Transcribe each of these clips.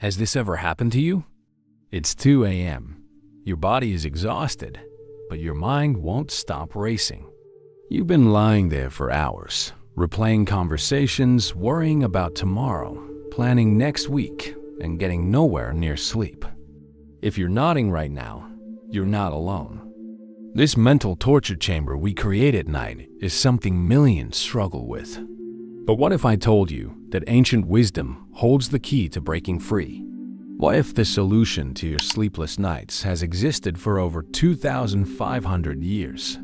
Has this ever happened to you? It's 2 a.m. Your body is exhausted, but your mind won't stop racing. You've been lying there for hours, replaying conversations, worrying about tomorrow, planning next week, and getting nowhere near sleep. If you're nodding right now, you're not alone. This mental torture chamber we create at night is something millions struggle with. But what if I told you that ancient wisdom holds the key to breaking free? What if the solution to your sleepless nights has existed for over 2,500 years?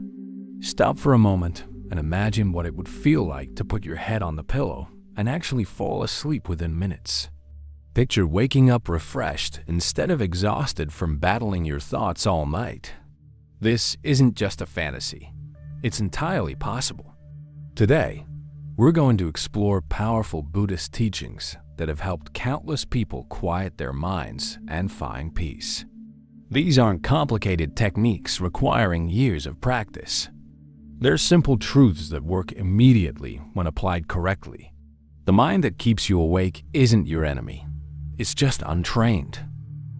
Stop for a moment and imagine what it would feel like to put your head on the pillow and actually fall asleep within minutes. Picture waking up refreshed instead of exhausted from battling your thoughts all night. This isn't just a fantasy. It's entirely possible. Today, we're going to explore powerful Buddhist teachings that have helped countless people quiet their minds and find peace. These aren't complicated techniques requiring years of practice. They're simple truths that work immediately when applied correctly. The mind that keeps you awake isn't your enemy. It's just untrained.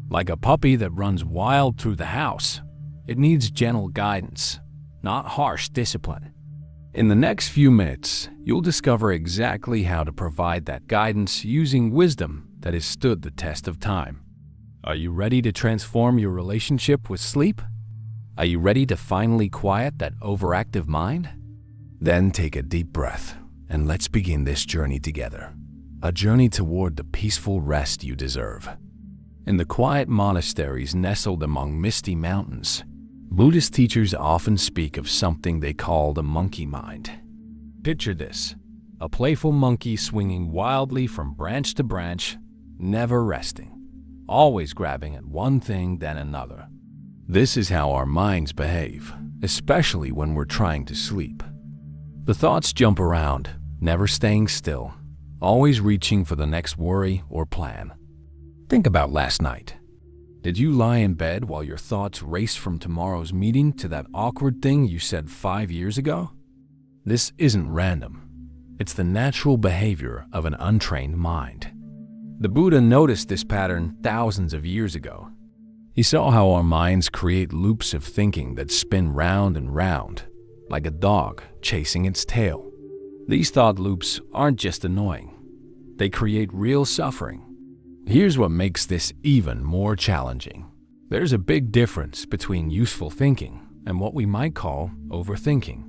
Like a puppy that runs wild through the house, it needs gentle guidance, not harsh discipline. In the next few minutes, you'll discover exactly how to provide that guidance using wisdom that has stood the test of time. Are you ready to transform your relationship with sleep? Are you ready to finally quiet that overactive mind? Then take a deep breath and let's begin this journey together. A journey toward the peaceful rest you deserve. In the quiet monasteries nestled among misty mountains, Buddhist teachers often speak of something they call the monkey mind. Picture this: a playful monkey swinging wildly from branch to branch, never resting, always grabbing at one thing then another. This is how our minds behave, especially when we're trying to sleep. The thoughts jump around, never staying still, always reaching for the next worry or plan. Think about last night. Did you lie in bed while your thoughts raced from tomorrow's meeting to that awkward thing you said 5 years ago? This isn't random. It's the natural behavior of an untrained mind. The Buddha noticed this pattern thousands of years ago. He saw how our minds create loops of thinking that spin round and round, like a dog chasing its tail. These thought loops aren't just annoying. They create real suffering. Here's what makes this even more challenging. There's a big difference between useful thinking and what we might call overthinking.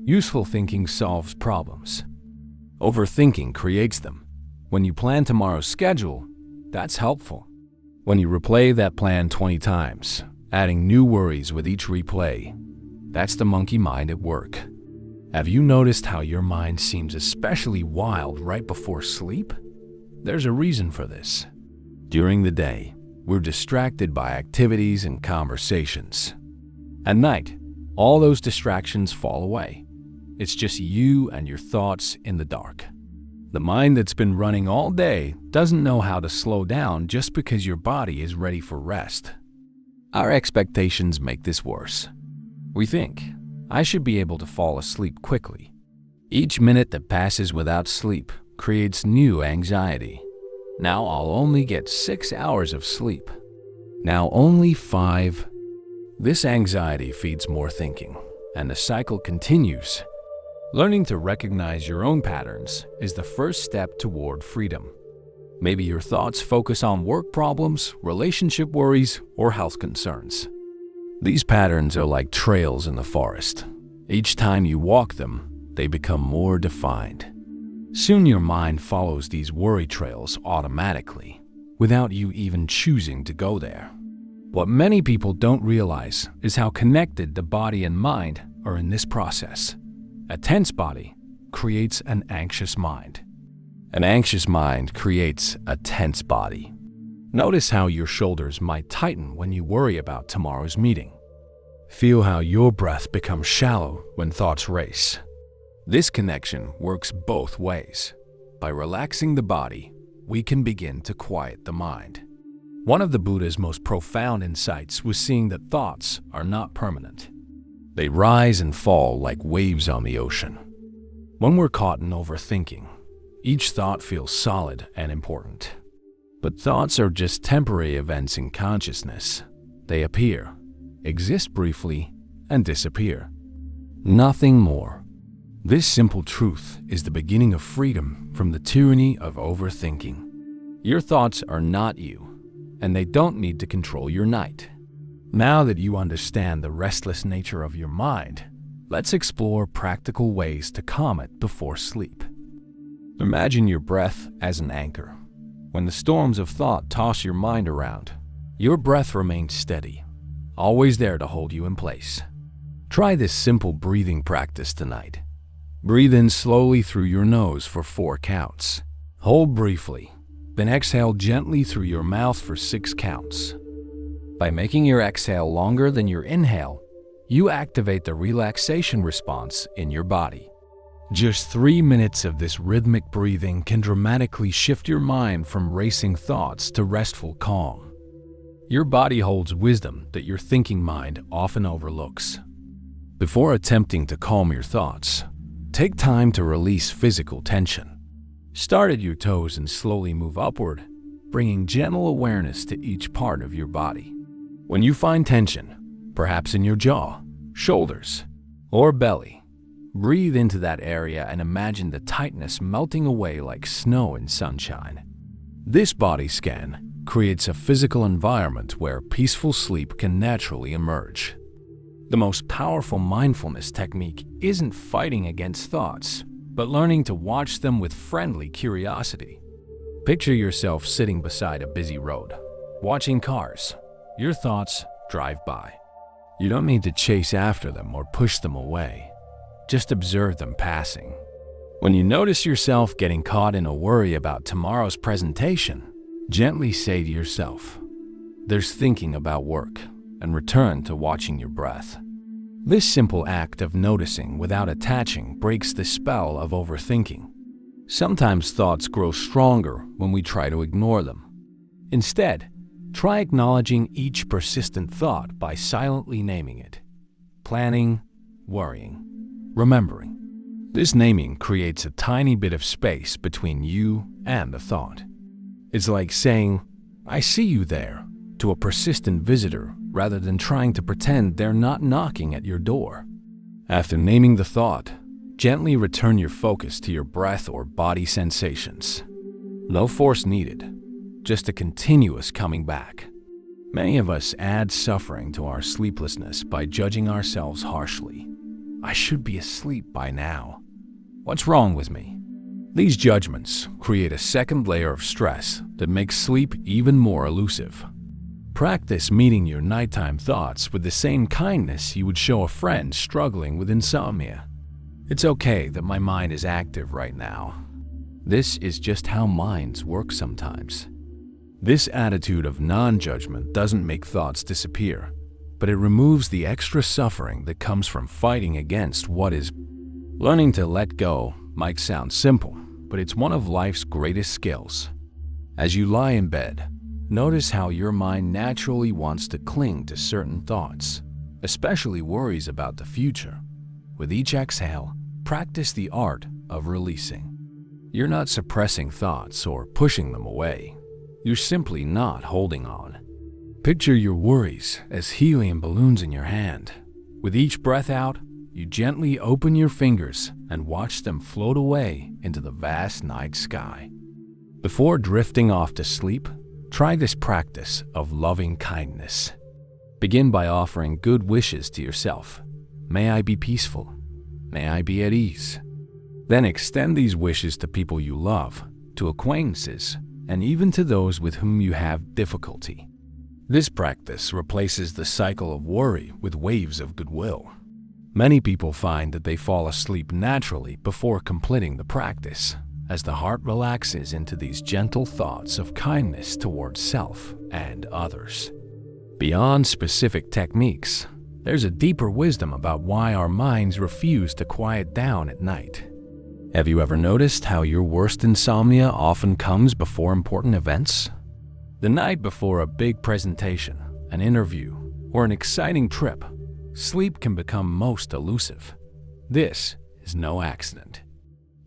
Useful thinking solves problems. Overthinking creates them. When you plan tomorrow's schedule, that's helpful. When you replay that plan 20 times, adding new worries with each replay, that's the monkey mind at work. Have you noticed how your mind seems especially wild right before sleep? There's a reason for this. During the day, we're distracted by activities and conversations. At night, all those distractions fall away. It's just you and your thoughts in the dark. The mind that's been running all day doesn't know how to slow down just because your body is ready for rest. Our expectations make this worse. We think, I should be able to fall asleep quickly. Each minute that passes without sleep creates new anxiety. Now I'll only get 6 hours of sleep. Now only 5. This anxiety feeds more thinking, and the cycle continues. Learning to recognize your own patterns is the first step toward freedom. Maybe your thoughts focus on work problems, relationship worries, or health concerns. These patterns are like trails in the forest. Each time you walk them, they become more defined. Soon your mind follows these worry trails automatically, without you even choosing to go there. What many people don't realize is how connected the body and mind are in this process. A tense body creates an anxious mind. An anxious mind creates a tense body. Notice how your shoulders might tighten when you worry about tomorrow's meeting. Feel how your breath becomes shallow when thoughts race. This connection works both ways. By relaxing the body, we can begin to quiet the mind. One of the Buddha's most profound insights was seeing that thoughts are not permanent. They rise and fall like waves on the ocean. When we're caught in overthinking, each thought feels solid and important. But thoughts are just temporary events in consciousness. They appear, exist briefly, and disappear. Nothing more. This simple truth is the beginning of freedom from the tyranny of overthinking. Your thoughts are not you, and they don't need to control your night. Now that you understand the restless nature of your mind, let's explore practical ways to calm it before sleep. Imagine your breath as an anchor. When the storms of thought toss your mind around, your breath remains steady, always there to hold you in place. Try this simple breathing practice tonight. Breathe in slowly through your nose for 4 counts. Hold briefly, then exhale gently through your mouth for 6 counts. By making your exhale longer than your inhale, you activate the relaxation response in your body. Just 3 minutes of this rhythmic breathing can dramatically shift your mind from racing thoughts to restful calm. Your body holds wisdom that your thinking mind often overlooks. Before attempting to calm your thoughts, take time to release physical tension. Start at your toes and slowly move upward, bringing gentle awareness to each part of your body. When you find tension, perhaps in your jaw, shoulders, or belly, breathe into that area and imagine the tightness melting away like snow in sunshine. This body scan creates a physical environment where peaceful sleep can naturally emerge. The most powerful mindfulness technique isn't fighting against thoughts, but learning to watch them with friendly curiosity. Picture yourself sitting beside a busy road, watching cars. Your thoughts drive by. You don't need to chase after them or push them away. Just observe them passing. When you notice yourself getting caught in a worry about tomorrow's presentation, gently say to yourself, "There's thinking about work," and return to watching your breath. This simple act of noticing without attaching breaks the spell of overthinking. Sometimes thoughts grow stronger when we try to ignore them. Instead, try acknowledging each persistent thought by silently naming it. Planning, worrying, remembering. This naming creates a tiny bit of space between you and the thought. It's like saying, "I see you there," to a persistent visitor rather than trying to pretend they're not knocking at your door. After naming the thought, gently return your focus to your breath or body sensations. No force needed, just a continuous coming back. Many of us add suffering to our sleeplessness by judging ourselves harshly. "I should be asleep by now. What's wrong with me?" These judgments create a second layer of stress that makes sleep even more elusive. Practice meeting your nighttime thoughts with the same kindness you would show a friend struggling with insomnia. "It's okay that my mind is active right now. This is just how minds work sometimes." This attitude of non-judgment doesn't make thoughts disappear, but it removes the extra suffering that comes from fighting against what is. Learning to let go might sound simple, but it's one of life's greatest skills. As you lie in bed, notice how your mind naturally wants to cling to certain thoughts, especially worries about the future. With each exhale, practice the art of releasing. You're not suppressing thoughts or pushing them away. You're simply not holding on. Picture your worries as helium balloons in your hand. With each breath out, you gently open your fingers and watch them float away into the vast night sky. Before drifting off to sleep, try this practice of loving kindness. Begin by offering good wishes to yourself. "May I be peaceful. May I be at ease." Then extend these wishes to people you love, to acquaintances, and even to those with whom you have difficulty. This practice replaces the cycle of worry with waves of goodwill. Many people find that they fall asleep naturally before completing the practice, as the heart relaxes into these gentle thoughts of kindness towards self and others. Beyond specific techniques, there's a deeper wisdom about why our minds refuse to quiet down at night. Have you ever noticed how your worst insomnia often comes before important events? The night before a big presentation, an interview, or an exciting trip, sleep can become most elusive. This is no accident.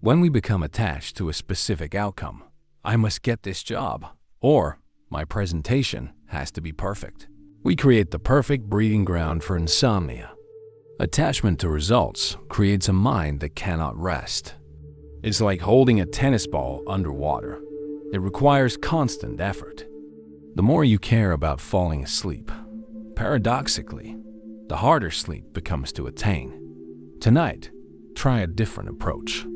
When we become attached to a specific outcome, "I must get this job," or my presentation has to be perfect. We create the perfect breeding ground for insomnia. Attachment to results creates a mind that cannot rest. It's like holding a tennis ball underwater. It requires constant effort. The more you care about falling asleep, paradoxically, the harder sleep becomes to attain. Tonight, try a different approach.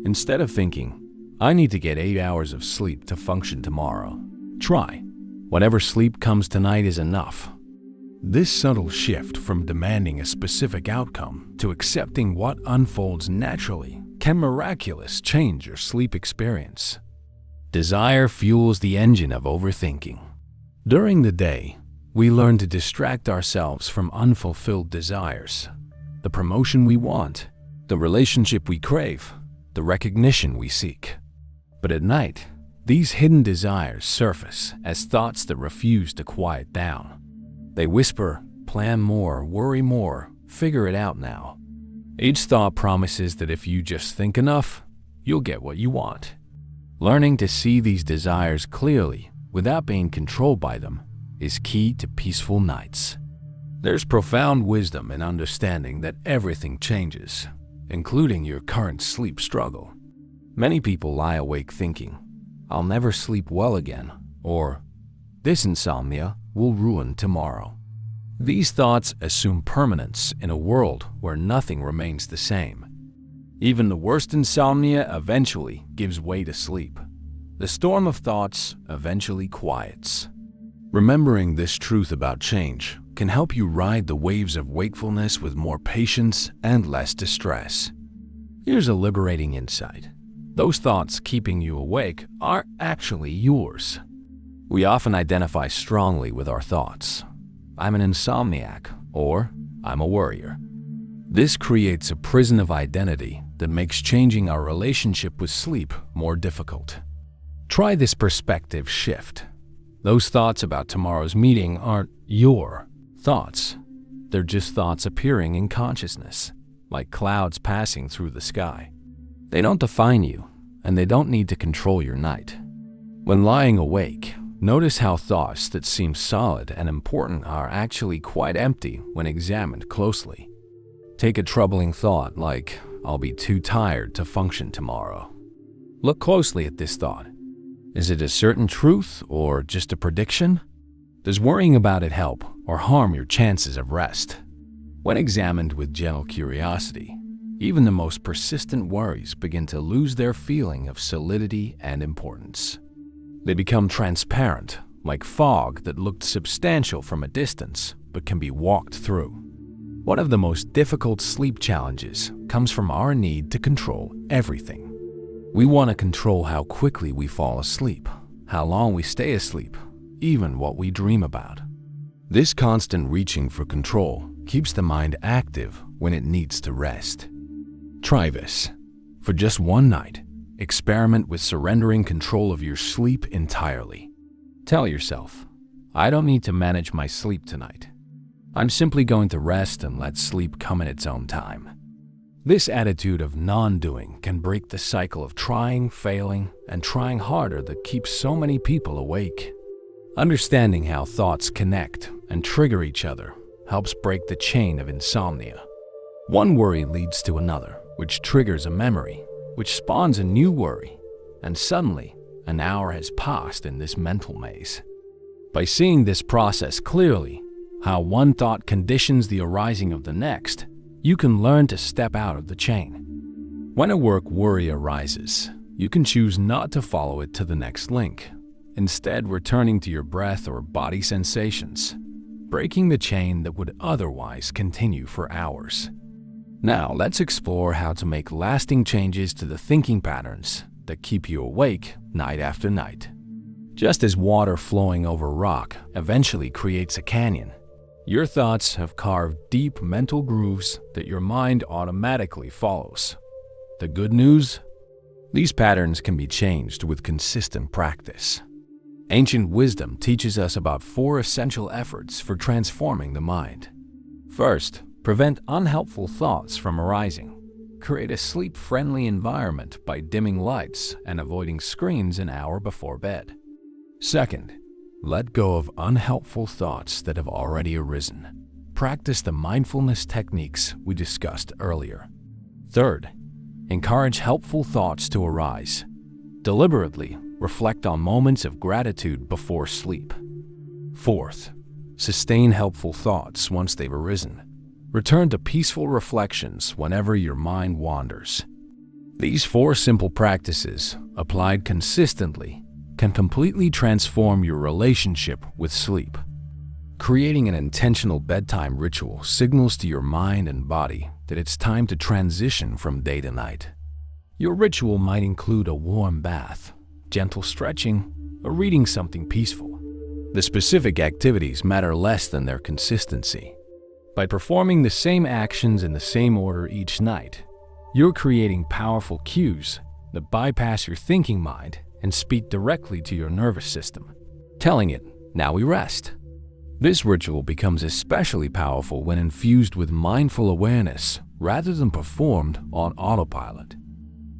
Instead of thinking, I need to get 8 hours of sleep to function tomorrow, try, whatever sleep comes tonight is enough. This subtle shift from demanding a specific outcome to accepting what unfolds naturally can miraculously change your sleep experience. Desire fuels the engine of overthinking. During the day, we learn to distract ourselves from unfulfilled desires, the promotion we want, the relationship we crave, the recognition we seek. But at night, these hidden desires surface as thoughts that refuse to quiet down. They whisper, plan more, worry more, figure it out now. Each thought promises that if you just think enough, you'll get what you want. Learning to see these desires clearly without being controlled by them is key to peaceful nights. There's profound wisdom in understanding that everything changes, including your current sleep struggle. Many people lie awake thinking, I'll never sleep well again, or this insomnia will ruin tomorrow. These thoughts assume permanence in a world where nothing remains the same. Even the worst insomnia eventually gives way to sleep. The storm of thoughts eventually quiets. Remembering this truth about change can help you ride the waves of wakefulness with more patience and less distress. Here's a liberating insight. Those thoughts keeping you awake are actually yours. We often identify strongly with our thoughts. I'm an insomniac, or I'm a worrier. This creates a prison of identity that makes changing our relationship with sleep more difficult. Try this perspective shift. Those thoughts about tomorrow's meeting aren't your thoughts. They're just thoughts appearing in consciousness, like clouds passing through the sky. They don't define you, and they don't need to control your night. When lying awake, notice how thoughts that seem solid and important are actually quite empty when examined closely. Take a troubling thought like, I'll be too tired to function tomorrow. Look closely at this thought. Is it a certain truth or just a prediction? Does worrying about it help or harm your chances of rest? When examined with gentle curiosity, even the most persistent worries begin to lose their feeling of solidity and importance. They become transparent, like fog that looked substantial from a distance but can be walked through. One of the most difficult sleep challenges comes from our need to control everything. We want to control how quickly we fall asleep, how long we stay asleep, even what we dream about. This constant reaching for control keeps the mind active when it needs to rest. Try this. For just one night, experiment with surrendering control of your sleep entirely. Tell yourself, I don't need to manage my sleep tonight. I'm simply going to rest and let sleep come in its own time. This attitude of non-doing can break the cycle of trying, failing, and trying harder that keeps so many people awake. Understanding how thoughts connect and trigger each other helps break the chain of insomnia. One worry leads to another, which triggers a memory, which spawns a new worry, and suddenly, an hour has passed in this mental maze. By seeing this process clearly, how one thought conditions the arising of the next, you can learn to step out of the chain. When a worry arises, you can choose not to follow it to the next link, instead returning to your breath or body sensations, breaking the chain that would otherwise continue for hours. Now, let's explore how to make lasting changes to the thinking patterns that keep you awake night after night. Just as water flowing over rock eventually creates a canyon, your thoughts have carved deep mental grooves that your mind automatically follows. The good news? These patterns can be changed with consistent practice. Ancient wisdom teaches us about 4 essential efforts for transforming the mind. First, prevent unhelpful thoughts from arising. Create a sleep-friendly environment by dimming lights and avoiding screens an hour before bed. Second, let go of unhelpful thoughts that have already arisen. Practice the mindfulness techniques we discussed earlier. Third, encourage helpful thoughts to arise. Deliberately reflect on moments of gratitude before sleep. Fourth, sustain helpful thoughts once they've arisen. Return to peaceful reflections whenever your mind wanders. These 4 simple practices, applied consistently, can completely transform your relationship with sleep. Creating an intentional bedtime ritual signals to your mind and body that it's time to transition from day to night. Your ritual might include a warm bath, gentle stretching, or reading something peaceful. The specific activities matter less than their consistency. By performing the same actions in the same order each night, you're creating powerful cues that bypass your thinking mind and speak directly to your nervous system, telling it, "Now we rest." This ritual becomes especially powerful when infused with mindful awareness rather than performed on autopilot.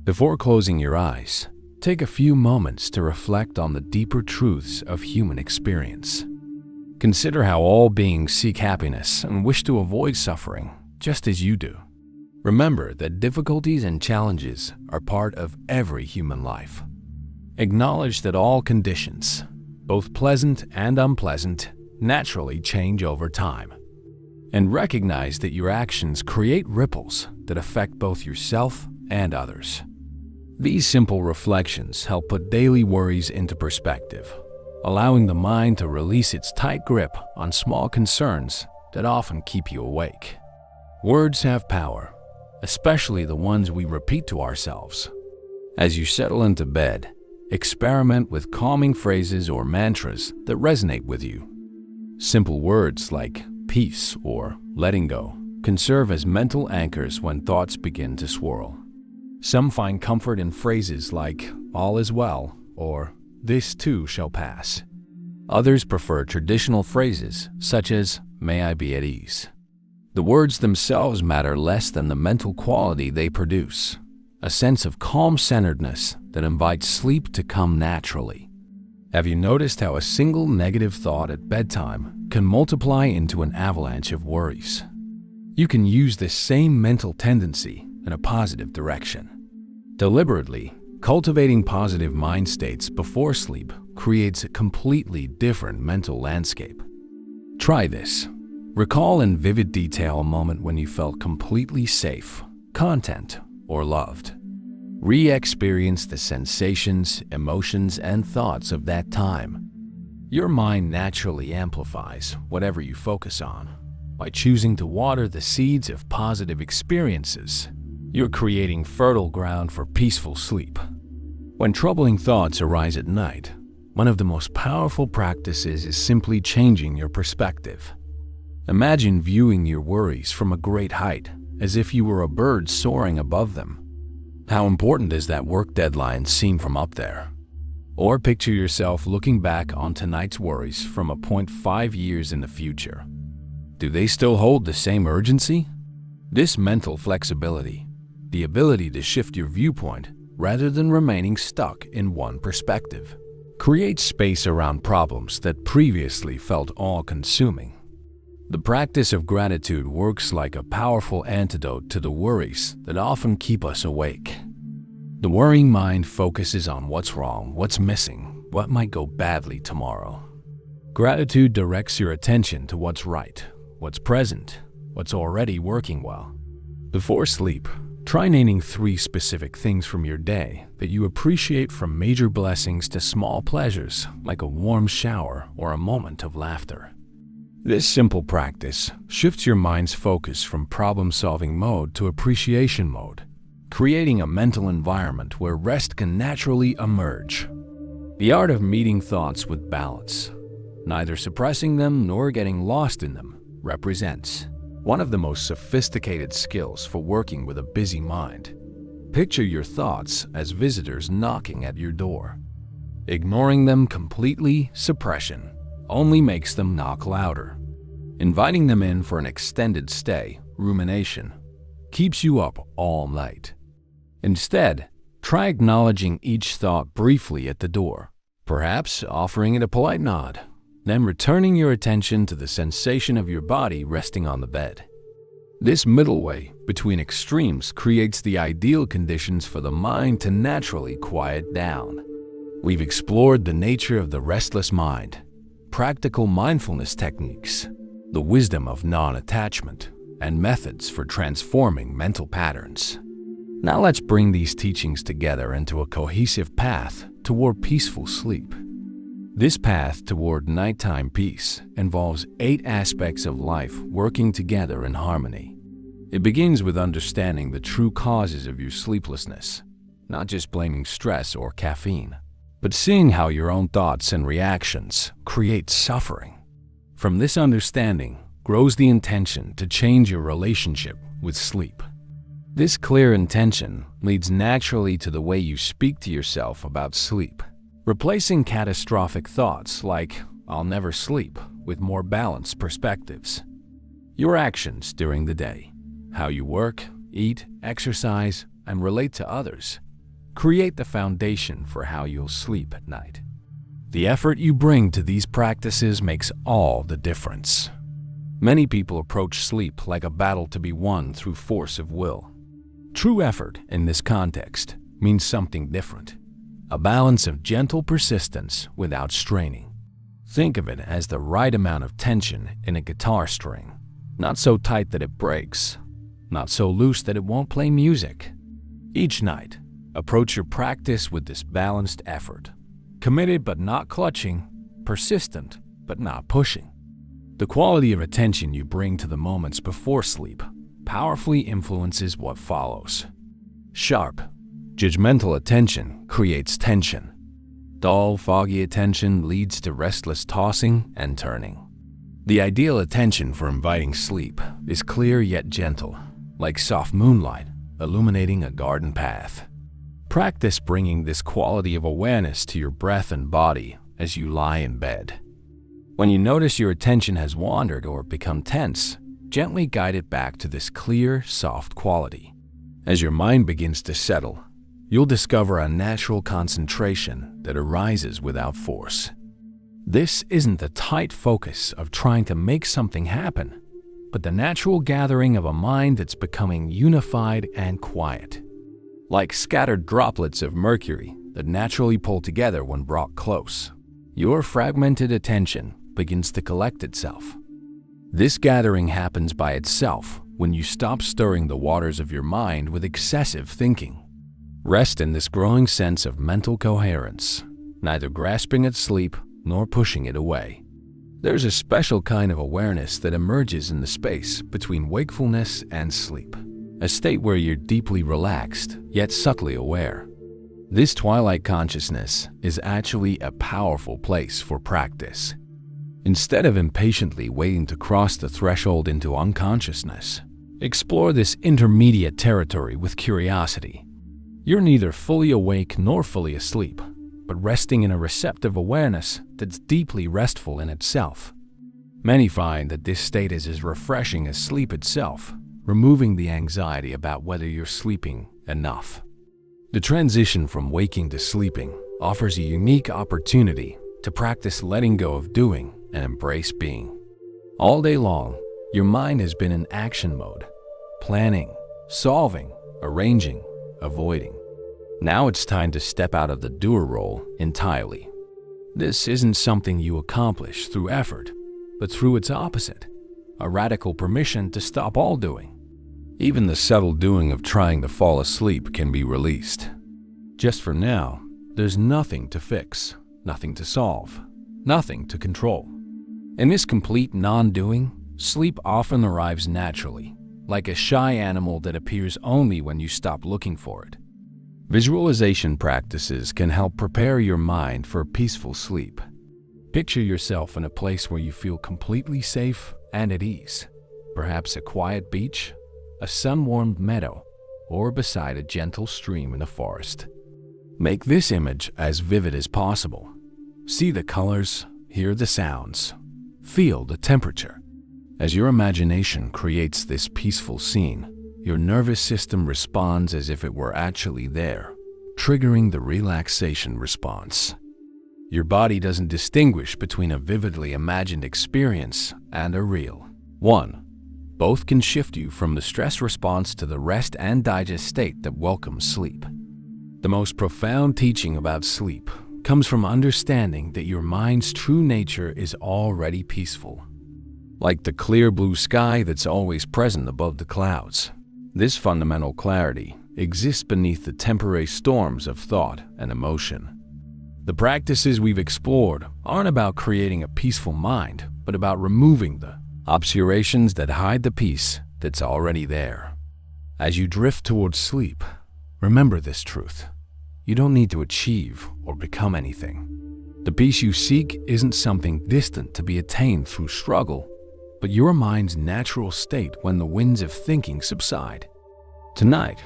Before closing your eyes, take a few moments to reflect on the deeper truths of human experience. Consider how all beings seek happiness and wish to avoid suffering, just as you do. Remember that difficulties and challenges are part of every human life. Acknowledge that all conditions, both pleasant and unpleasant, naturally change over time. And recognize that your actions create ripples that affect both yourself and others. These simple reflections help put daily worries into perspective, allowing the mind to release its tight grip on small concerns that often keep you awake. Words have power, especially the ones we repeat to ourselves. As you settle into bed, experiment with calming phrases or mantras that resonate with you. Simple words like peace or letting go can serve as mental anchors when thoughts begin to swirl. Some find comfort in phrases like all is well or this too shall pass. Others prefer traditional phrases such as may I be at ease. The words themselves matter less than the mental quality they produce, a sense of calm-centeredness that invites sleep to come naturally. Have you noticed how a single negative thought at bedtime can multiply into an avalanche of worries? You can use this same mental tendency in a positive direction. Deliberately cultivating positive mind states before sleep creates a completely different mental landscape. Try this. Recall in vivid detail a moment when you felt completely safe, content, or loved. Re-experience the sensations, emotions, and thoughts of that time. Your mind naturally amplifies whatever you focus on. By choosing to water the seeds of positive experiences, you're creating fertile ground for peaceful sleep. When troubling thoughts arise at night, one of the most powerful practices is simply changing your perspective. Imagine viewing your worries from a great height, as if you were a bird soaring above them. How important does that work deadline seem from up there? Or picture yourself looking back on tonight's worries from a point 5 years in the future. Do they still hold the same urgency? This mental flexibility, the ability to shift your viewpoint rather than remaining stuck in one perspective, creates space around problems that previously felt all-consuming. The practice of gratitude works like a powerful antidote to the worries that often keep us awake. The worrying mind focuses on what's wrong, what's missing, what might go badly tomorrow. Gratitude directs your attention to what's right, what's present, what's already working well. Before sleep, try naming 3 specific things from your day that you appreciate, from major blessings to small pleasures like a warm shower or a moment of laughter. This simple practice shifts your mind's focus from problem-solving mode to appreciation mode, creating a mental environment where rest can naturally emerge. The art of meeting thoughts with balance, neither suppressing them nor getting lost in them, represents one of the most sophisticated skills for working with a busy mind. Picture your thoughts as visitors knocking at your door. Ignoring them completely, suppression, only makes them knock louder. Inviting them in for an extended stay, rumination, keeps you up all night. Instead, try acknowledging each thought briefly at the door, perhaps offering it a polite nod, then returning your attention to the sensation of your body resting on the bed. This middle way between extremes creates the ideal conditions for the mind to naturally quiet down. We've explored the nature of the restless mind, practical mindfulness techniques, the wisdom of non-attachment, and methods for transforming mental patterns. Now let's bring these teachings together into a cohesive path toward peaceful sleep. This path toward nighttime peace involves 8 aspects of life working together in harmony. It begins with understanding the true causes of your sleeplessness, not just blaming stress or caffeine, but seeing how your own thoughts and reactions create suffering. From this understanding grows the intention to change your relationship with sleep. This clear intention leads naturally to the way you speak to yourself about sleep, replacing catastrophic thoughts like, "I'll never sleep," with more balanced perspectives. Your actions during the day, how you work, eat, exercise, and relate to others, create the foundation for how you'll sleep at night. The effort you bring to these practices makes all the difference. Many people approach sleep like a battle to be won through force of will. True effort in this context means something different, a balance of gentle persistence without straining. Think of it as the right amount of tension in a guitar string, not so tight that it breaks, not so loose that it won't play music. Each night, approach your practice with this balanced effort, committed but not clutching, persistent but not pushing. The quality of attention you bring to the moments before sleep powerfully influences what follows. Sharp, judgmental attention creates tension. Dull, foggy attention leads to restless tossing and turning. The ideal attention for inviting sleep is clear yet gentle, like soft moonlight illuminating a garden path. Practice bringing this quality of awareness to your breath and body as you lie in bed. When you notice your attention has wandered or become tense, gently guide it back to this clear, soft quality. As your mind begins to settle, you'll discover a natural concentration that arises without force. This isn't the tight focus of trying to make something happen, but the natural gathering of a mind that's becoming unified and quiet. Like scattered droplets of mercury that naturally pull together when brought close, your fragmented attention begins to collect itself. This gathering happens by itself when you stop stirring the waters of your mind with excessive thinking. Rest in this growing sense of mental coherence, neither grasping at sleep nor pushing it away. There's a special kind of awareness that emerges in the space between wakefulness and sleep, a state where you're deeply relaxed yet subtly aware. This twilight consciousness is actually a powerful place for practice. Instead of impatiently waiting to cross the threshold into unconsciousness, explore this intermediate territory with curiosity. You're neither fully awake nor fully asleep, but resting in a receptive awareness that's deeply restful in itself. Many find that this state is as refreshing as sleep itself, removing the anxiety about whether you're sleeping enough. The transition from waking to sleeping offers a unique opportunity to practice letting go of doing and embrace being. All day long, your mind has been in action mode, planning, solving, arranging, avoiding. Now it's time to step out of the doer role entirely. This isn't something you accomplish through effort, but through its opposite, a radical permission to stop all doing. Even the subtle doing of trying to fall asleep can be released. Just for now, there's nothing to fix, nothing to solve, nothing to control. In this complete non-doing, sleep often arrives naturally, like a shy animal that appears only when you stop looking for it. Visualization practices can help prepare your mind for peaceful sleep. Picture yourself in a place where you feel completely safe and at ease, perhaps a quiet beach, a sun-warmed meadow, or beside a gentle stream in a forest. Make this image as vivid as possible. See the colors, hear the sounds, feel the temperature. As your imagination creates this peaceful scene, your nervous system responds as if it were actually there, triggering the relaxation response. Your body doesn't distinguish between a vividly imagined experience and a real one. Both can shift you from the stress response to the rest and digest state that welcomes sleep. The most profound teaching about sleep comes from understanding that your mind's true nature is already peaceful. Like the clear blue sky that's always present above the clouds, this fundamental clarity exists beneath the temporary storms of thought and emotion. The practices we've explored aren't about creating a peaceful mind, but about removing the obscurations that hide the peace that's already there. As you drift towards sleep, remember this truth. You don't need to achieve or become anything. The peace you seek isn't something distant to be attained through struggle, but your mind's natural state when the winds of thinking subside. Tonight,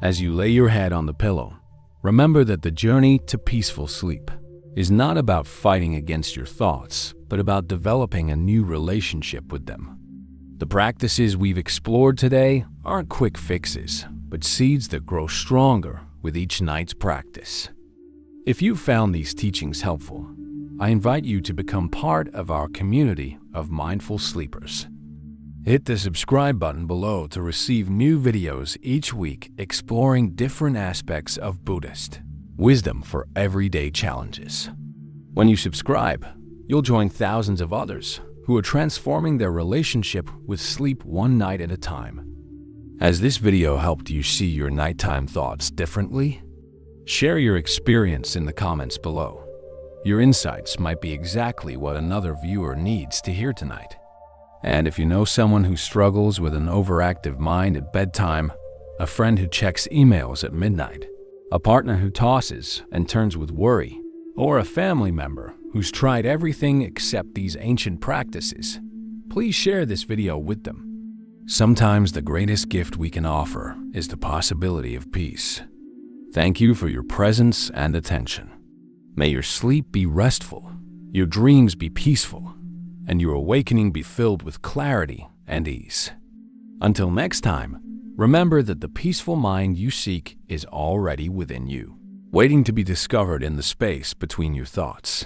as you lay your head on the pillow, remember that the journey to peaceful sleep is not about fighting against your thoughts, but about developing a new relationship with them. The practices we've explored today aren't quick fixes, but seeds that grow stronger with each night's practice. If you found these teachings helpful, I invite you to become part of our community of mindful sleepers. Hit the subscribe button below to receive new videos each week exploring different aspects of Buddhist wisdom for everyday challenges. When you subscribe, you'll join thousands of others who are transforming their relationship with sleep one night at a time. Has this video helped you see your nighttime thoughts differently? Share your experience in the comments below. Your insights might be exactly what another viewer needs to hear tonight. And if you know someone who struggles with an overactive mind at bedtime, a friend who checks emails at midnight, a partner who tosses and turns with worry, or a family member who's tried everything except these ancient practices, please share this video with them. Sometimes the greatest gift we can offer is the possibility of peace. Thank you for your presence and attention. May your sleep be restful, your dreams be peaceful, and your awakening be filled with clarity and ease. Until next time, remember that the peaceful mind you seek is already within you, waiting to be discovered in the space between your thoughts.